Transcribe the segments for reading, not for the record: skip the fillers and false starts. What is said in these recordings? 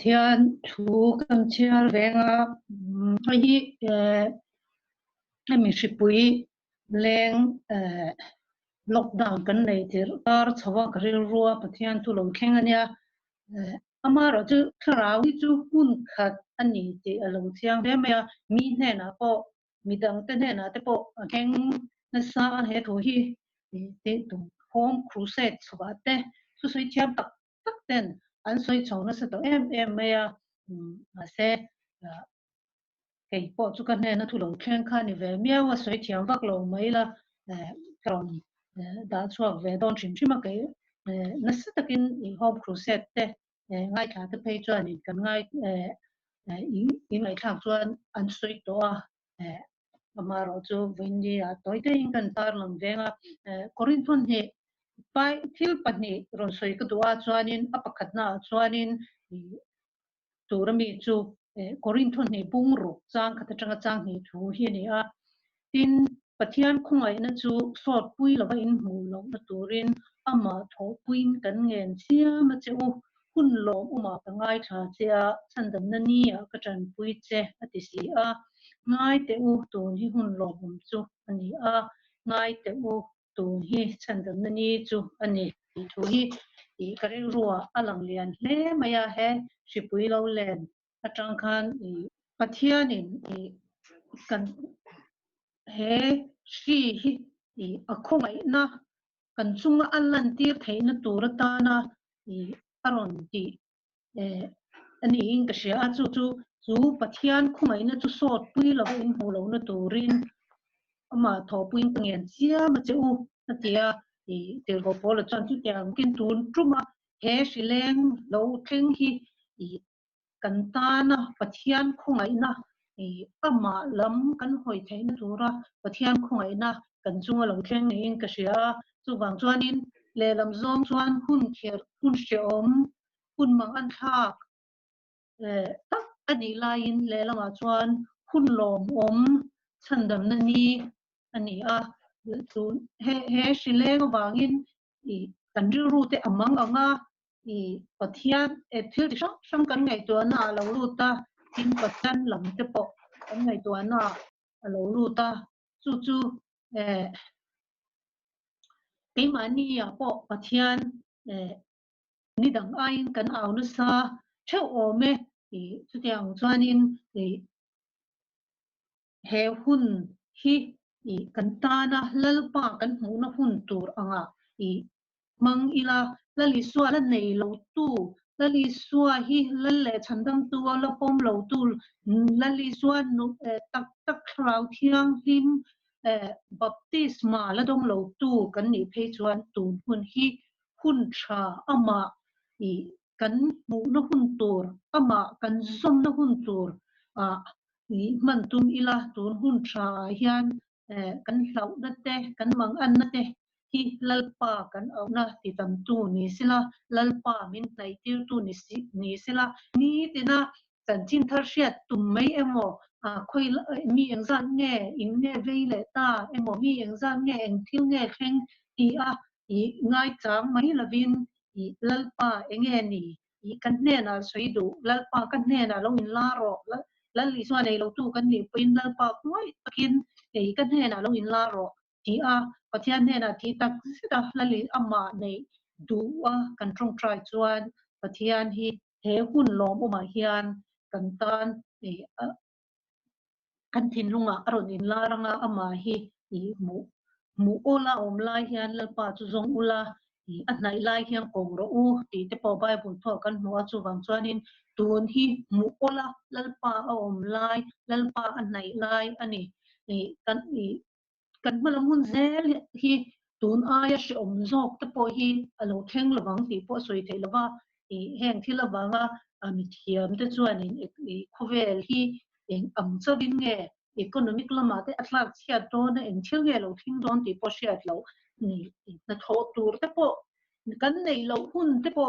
Pathian thu kan chial venga hi mi shipui leng lockdown kan nei tir tar chawa karil ruwa pathian thu lo kheng ania amaro chu kharawi chu hun khat ani ti alo chiang ve me mi hne na po mi dang te hne na te po kheng na sa he thu hi te tu home crusade chwa te su sui chiam tak tak ten an soi chong na sa to em me ya se cái bộ chú cái này nó thu lồng khen khan thì về miêu và soi thiam vác lồng mấy là còn đã cho về đón chuyện chứ mà cái nó sẽ tập in home crusade đấy ngay cả cái page cho anh cần ngay ý ngay khác cho anh soi đó mà rồi cho vấn đề à tối đây cần tar lòng về à Corinthon he pai thil pani ron soi cái đó cho anh apakat na cho anh tu rami chu Corinthon ni bung ro chang kha tanga chang ni thu hi ni a tin pathian khungai na chu sot pui lo in mu lo na turin ama tho puin kan ngen chia ma chu hun lo uma ka ngai tha chia chandam na ni a ka tran pui che ati si a ngai te u tu hi hun lo bum chu ani a ngai te u tu hi chandam na ni chu ani thu hi i karil ruwa alang lian hle maya he shipui lo len atang khan i pathianin i kan he shi hi i akhomai na kan chunga allan tir theina turata na i aron ti ani in ka sia chu pathian khomai na chu sot pui lo in hu lo na turin ama tho puin ngen chia ma chu atia i tel go pol chan chu kyang kin tun truma he shileng lo theng hi i kan ta na pathian khongai na i ama lam kan hoi thein tura pathian khongai na kan chunga lo theng ni in ka sia chu wang chuanin le lam zong chuan hun kher hun sheom hun mang an thak tak ani lain le lama chuan hun lom om chandam na ni ani a chu he shileng wangin i kan ru te amang anga i pathian thil ti sang kan ngai to na lo lu ta tin pathan lam te po kan ngai to na lo lu ta chu cái mani ya po pathian ni dang ain kan au na sa theu o me i chu tiang chuanin i he hun hi i kan ta na lalpa kan hu na hun tur anga i mang ila lali suwa la nei lo tu lali suwa hi lalle chandam tu la pom lo tu lali suwa nu tak tak krau thiang him baptisma la dong lo tu kan ni phe chuan tun hun hi hun tha ama i kan mu na hun tur ama kan zom na hun tur a i man tum ila tun hun tha hian kan hlau na te kan mang an na te hi lalpa kan au na ti tam tu ni sila lalpa min nai tir tu ni sila ni tina kan chin thar hriat tum mai emo khoi mi engzan nge in nge veile ta emo mi engzan nge eng thil nge khreng ti a i ngai chang mai lovin i lalpa enge ni i kan hne na soi du lalpa kan hne na lo in la ro lali swa nei lo tu kan ni pin lalpa khoi takin ei kan hne na lo in la ro ti a pathian hne na thi tak sita lali ama nei duwa kan trong trai chuan pathian hi he hun lom uma hian kan tan kan thin lunga aron in la ranga ama hi i mu ola om lai hian lalpa chu zong ula i anai lai hian kong ro u ti te po bible tho kan hnuwa chu wang chuanin tun hi mu ola lalpa om lai lalpa anai lai ani kan malamun zel hi tun aya shi om zok te po hi alo theng lawang ti po soi thei lawa i heng thil lawanga mi thiam te chuanin i khovel hi eng am chawin nge economic lama te atlak chia to na eng thil nge lo thing don ti po hriat lo ni na tho tur te po kan nei lo hun te po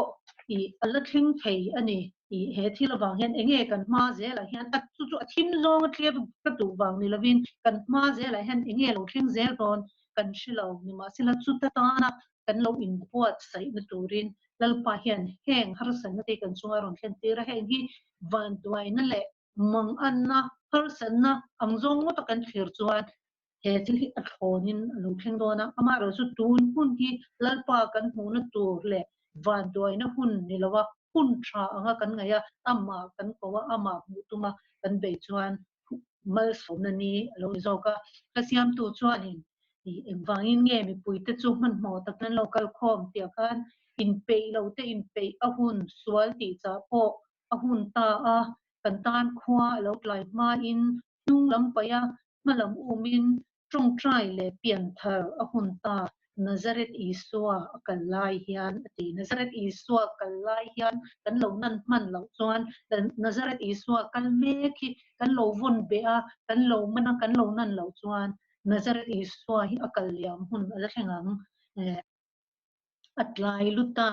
i ala thing thei ani i he thil lawang hian enge kan ma zela hian at chu thim zong tlep ka tu wang ni lovin kan ma zela hian enge lo thing zel don kan shilo ni ma sila chu ta ta na kan lo in puat sai na turin lalpa hian heng har san na te kan sunga ron thlen tira heng hi van tuai na le mang an na har san na angzong mo to kan thlir chuan he thil hi athonin lo thleng dona ama ro chu tun hun hi lalpa kan hmu na tur le van tuai na hun ni lowa hun tha anga kan ngaya ama kan kowa ama mutuma kan be chuan mal som na ni lo zoka kasiam tu chuanin wangin nge mi puite chu man mo tak nan local khom tia khan in pe lo te in pe a hun sual ti cha po a hun ta a kan tan khwa lo tlai ma in nung lam pa ya malam umin trong trai le pian thar a hun ta Nazareth Isua kan lai hian ati Nazareth Isua kan lai hian kan lo nan man lo chuan Nazareth Isua kan me khi kan lo von be a kan lo mana kan lo nan lo chuan Nazareth Isua hi akal liam hun ala thengang atlai luta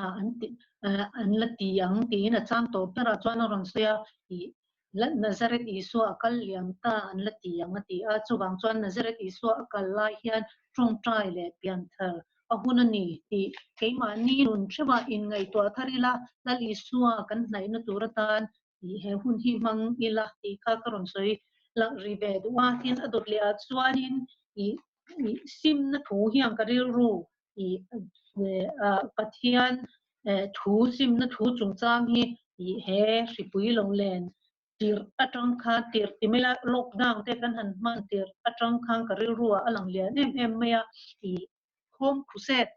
an lati ang ti na chang to tara chuan ron sia i Nazareth Isua akal liam ta an lati ang ati a chuwang chuan Nazareth Isua akal lai hian trong trai le pian thar a hun ani ti keima ni nun threwa in ngai to tharila lal Isua kan hnai na turatan i he hun hi mang ila ti kha karon soi la ribe wa hin adot le a chuanin i sim na thu hiang ka ril ru i pathian thu sim na thu chung chang hi i he ripui lo len tir atang kha tir timela lockdown te kan han man tir atang khang ka ril ruwa alang lian em maya i home crusade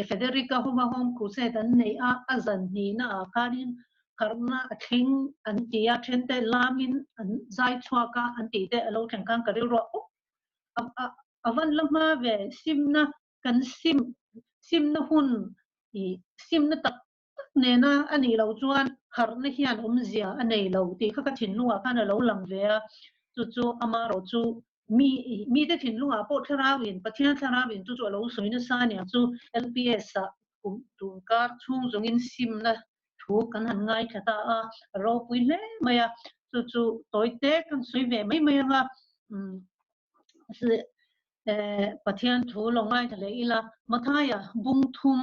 Federica home crusade an nei a azan ni na a khanin karna athing an tia thente lamin an zai chhuaka an ti te alo thang kang ka ril ruwa avan lama ve simna kan sim na hun i sim na tak ne na ani lo chuan har na hian zia anei lo ti kha ka thin lunga kana lo lang ve chu ama ro chu mi te thin lunga po tharawin pathian tharawin chu lo soina sa nia chu LPS a tu kar chung zongin sim na thu kan han ngai thata a ro pui le maya chu toite kan sui ve mai mai nga pathian thu longai thale ila mathaya bung thum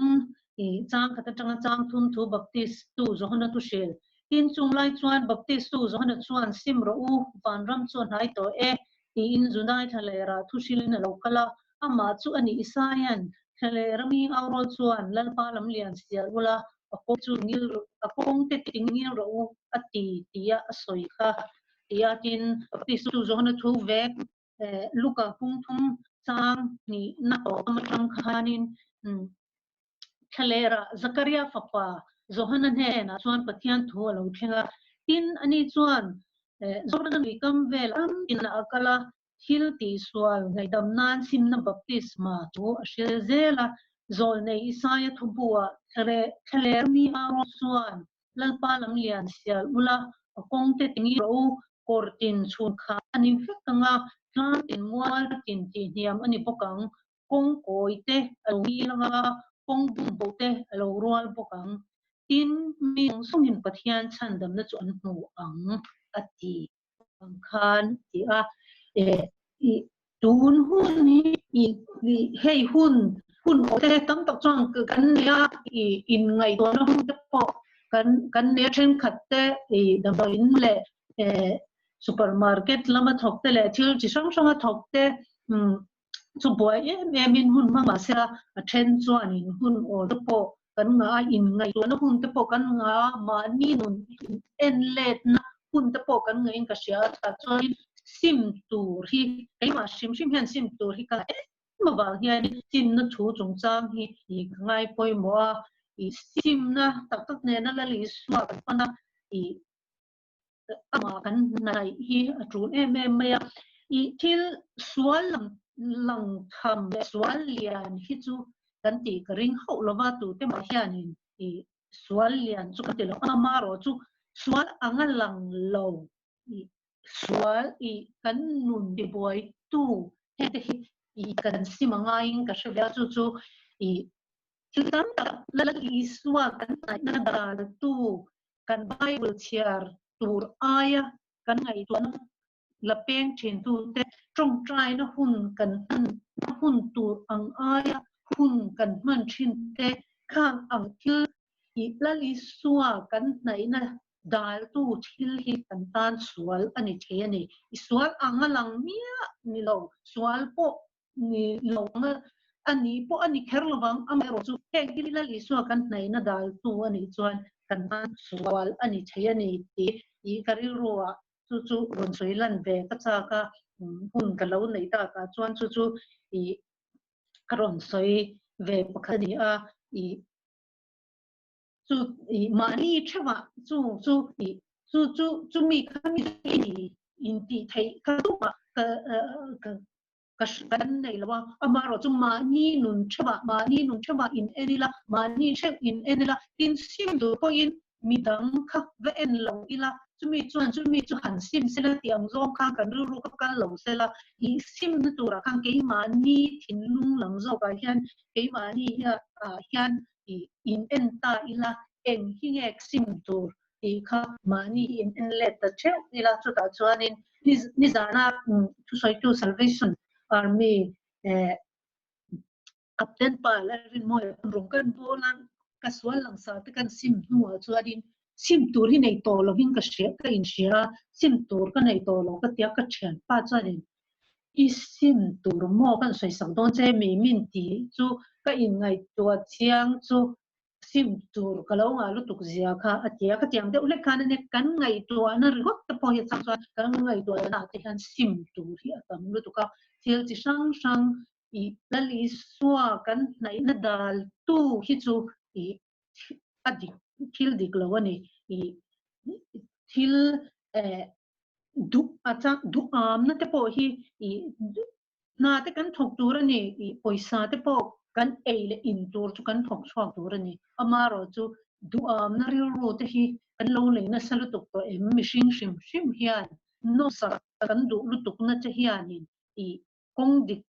i chang khata tanga chang thum thu baptist tu zohna tu shel tin chung lai chuan baptist tu zohna chuan sim ro u van ram chuan hai to e ti in zunai thale ra thu shilin lo kala ama chu ani isayan thale rami awrol chuan lalpa lam lian sial ula ako chu ngil akong te tingil ro u ati tia asoi kha tia tin baptist tu zohna thu ve luka pung thum chang ni na to matang khanin thalera zakaria fapa zohana he na chuan pathian thu lo thenga tin ani chuan zohana mi kam vel am in akala hil ti swal ngai dam nan sim na baptisma chu ashel zela zol nei isaya thubua thaler mi a chuan lalpa lam lian sial ula akong te tingi ro kortin chun kha ani fekanga tlan in mual tin ti hiam ani bokang kong koi te alwi langa kong bum bo te alo rual bokang tin mi sungin pathian chandam na chuan nu ang ati ang khan ti a i tun hun ni i hei hun te tam tak chang kan ya i in ngai to na hun te po kan ne thren khat te i dabain le supermarket lama thokte le thil chi sang sanga thokte chu boy min hun ma sa a then chuan in hun or po kan nga in ngai to na hun te po kan nga ma ni nun en let na hun te po kan nga in ka sia ta chuan sim tur hi ei ma sim hian sim tur hi ka ma ba hian sim na thu chung chang hi i ngai poi mo i sim na tak tak ne na la li swa pa na i ama kan nai hi atun em maya i thil sual lang tham le sual lian hi chu kan ti ka ring ho lova tu te ma hianin i sual lian chu ka te lo ama ro chu sual anga lang lo i sual i kan nun de boy tu he te hi i kan simanga in ka shvya chu i thiltam la i suwa kan na dal tu kan bible chiar tur aya kan ngai tuan la peng thin tu te trong trai na hun kan hun tur ang aya hun kan man thin te khang ang thil I lali suwa kan nai na dal tu thil hi kan tan sual ani the ani sual anga lang mia ni lo sual po ni lo nga ani po ani kherlawang amero chu he gili lali suwa kan nai na dal tu ani chuan kan tan sual ani the ani ti I kari ruwa chu ron soi lan ve ka cha ka hun ka lo nei ta ka chuan chu I karon soi ve pakhani a I chu mani chewa chu mi khami in ti thai ka tu ma ka kan nei lawa amaro chu mani nun chewa in enila mani che in enila tin sim do ko in midang kha ve en lo ila chu mi chu han sim sela tiang zong kha kan ru ka kan lo sela I sim na tu ra kan ke mani thin lung lang zo ka hian ke mani hian in enta ila eng hingek sim tur I kha mani in let the che ila chu ta chuanin ni zana tu soi tu salvation army captain pa la rin mo rong kan bolang ka swal lang sa te kan sim nuwa chuanin sim tur hi nei to lo hin ka she ka in shia sim tur ka nei to lo ka tia ka chen pa chuanin I sim tur mo kan soi sang don che mi min ti chu ka in ngai tua chiang chu sim tur ka lo nga lu tuk zia kha atia ka tiang de ule kan ne kan ngai tua na ri hot ta po hi chang chuan kan ngai tua na te han sim tur hi atam lu tu ka thil chi sang I lali suwa kan nai na dal tu hi chu I adik thil dik lo ani I thil du achang du na te po hi I na te kan thok tur ani I poisa te po kan eile in tur chu kan thok chhuak tur ani amaro chu du na ri ro te hi kan lo le na salu tok to em mishing shim hian no sa kan du lu tuk na che hianin I kong dik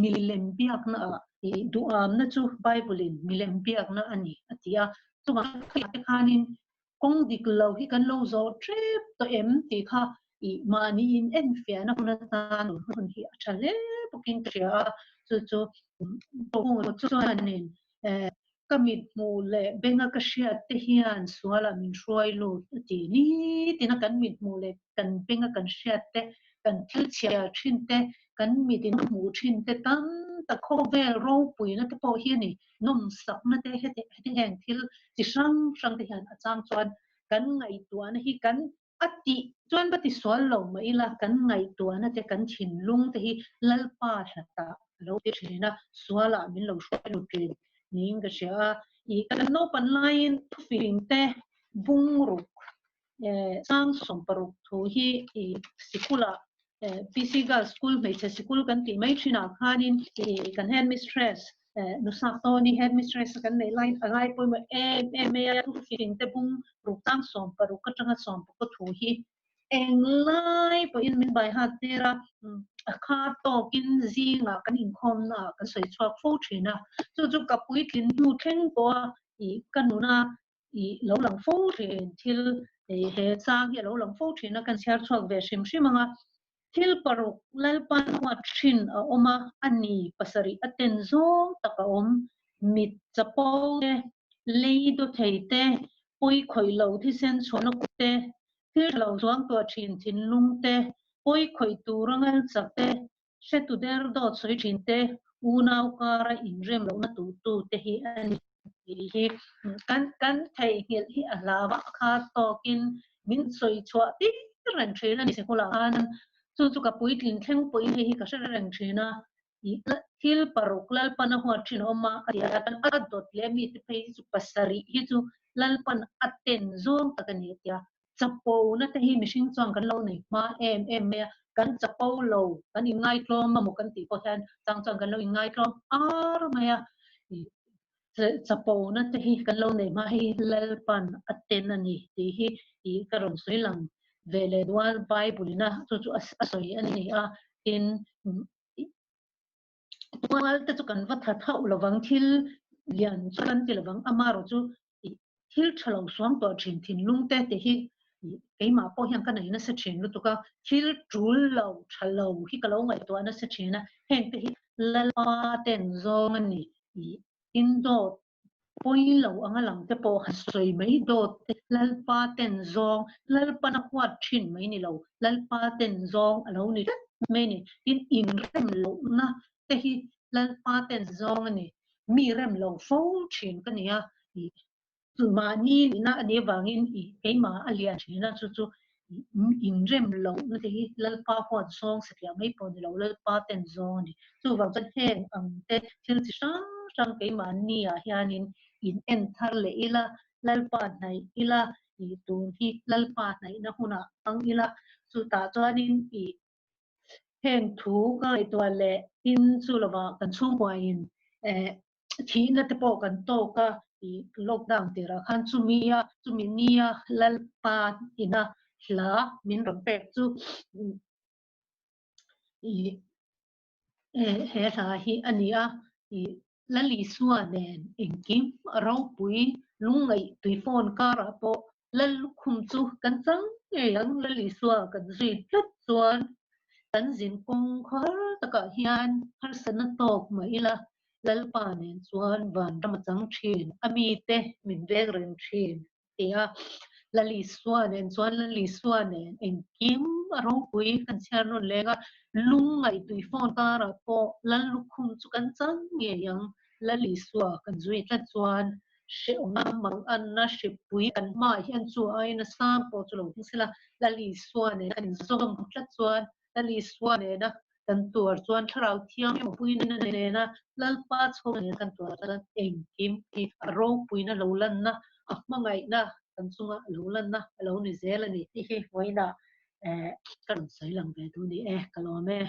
milem biak na I du na chu bible in milem biak na ani atia chu ma te khanin kong dik lo hi kan lo zo trip to em ti kha I mani in en fia na kuna ta no hun hi achale buking tria chu chu anin kamit mu le benga ka shia te hian suala min shuai lo ti ni tina kan mit mu le kan benga kan shia te kan thil chia thin te kan mit in mu thin te tam ta kho vel ro pui na te po hi ni nom sak na te he heng thil chi sang te hian achang chuan kan ngai tua na hi kan ati chuan bati sual lo ma ila kan ngai tua na te kan thin lung te hi lalpa hlata lo te thina suala min lo shuai lo trin ning ka sia I kan no pan lain feeling te bung ruk sang som paruk thu hi I sikula PC girl school mai che school kan ti mai thina khanin kan head mistress no sa to ni head mistress kan nei line alai poi ma em tu feeling te bung ruk sang som paruk ka tanga som ko thu hi eng lai po in min bai ha tera kha to kin zinga kan in khom na kan soi chhuak fo thina chu kapui thin nu thleng ko I kanuna I lo lang fo thin thil he chang hi lo lang fo thina kan share chhuak ve shim anga thil paruk lalpan wa thin a oma ani pasari aten zo taka om mit chapo leido theite poi khoilo thi sen chhona te thil lo zuang to thin lung te poi khoi turangal chakte she tu der do choi thin te unau kara inrem lo na tu te hi ani hi kan thai hil hi alawa kha tokin min soi chwa ti ran thena ni se kola an chu ka pui thin thleng pui hi ka sha rang thena thil paruk lal pana huwa thin oma aria kan adot le mi te phei chu pasari hi chu lalpan aten zong takani tia chapo na te hi mishing chang kan lo nei ma em me kan chapo lo kan ingai tlom ma mo kan ti po hian chang kan lo ingai tlom ar maya chapo na te hi kan lo nei ma hi lalpan aten ani ti hi I karon soi lang vele dual bible na chu asoi ani a in dual te chu kan va tha thau lawang thil lian chuan ti lawang amaro chu thil thalo swang to thin lung te hi keima po hian kan nei na se thin lu tuka thil tul lo thalo hi ka lo ngai to na se thina heng te hi lalpa ten zong ani in do poi lo anga lang te po hasoi mai do lalpa ten zong lalpa na kwat thin mai ni lo lalpa ten zong alo ni me ni in rem lo na te hi lalpa ten zong ani mi rem lo fo thin ka nia tu ma ni na ane wangin ke ma alian thina chu chu in rem lo na te hi lalpa hon song se ya mai pon lo lalpa ten zong ni chu wang chan heng ang te thil chi sang sang ke ma ni a hianin in en thar le ila lalpa nai ila tu hi lalpa nai na huna ang ila chu ta chuanin heng thu kaตัวle in chu lawa kan chu wa in thi na te po kan to ka lockdown te ra khan chu mi nia lalpa ina hla min ron pek chu he tha hi ania lali suwa nen engkim ro pui lungai tui phone ka ra po lal khum chu kan chang yang lali suwa kan zui tlat chuan kan zin kong khar taka hian har sana tok mai ila lalpa nen chuan van rama chang thin ami te min vek ren thin tia lali suanen chuan lali suanen engkim ro pui kan chiar non lenga lungai tui phone ta ra po lal lukhum chu kan chang nge yang lali suwa kan zui tla chuan she ona mang an na she pui kan ma hian chu ai na sam po chu lo sila lali suanen kan zom tla chuan lali suanen na kan tur chuan tharau thiam mo pui na ne na lalpa chhong ne kan tur tan engkim ki ro pui na lo lan na a mangai na kan chunga lo lan na lo ni zel ani hi hoina kan sei lang ve tu ni kalome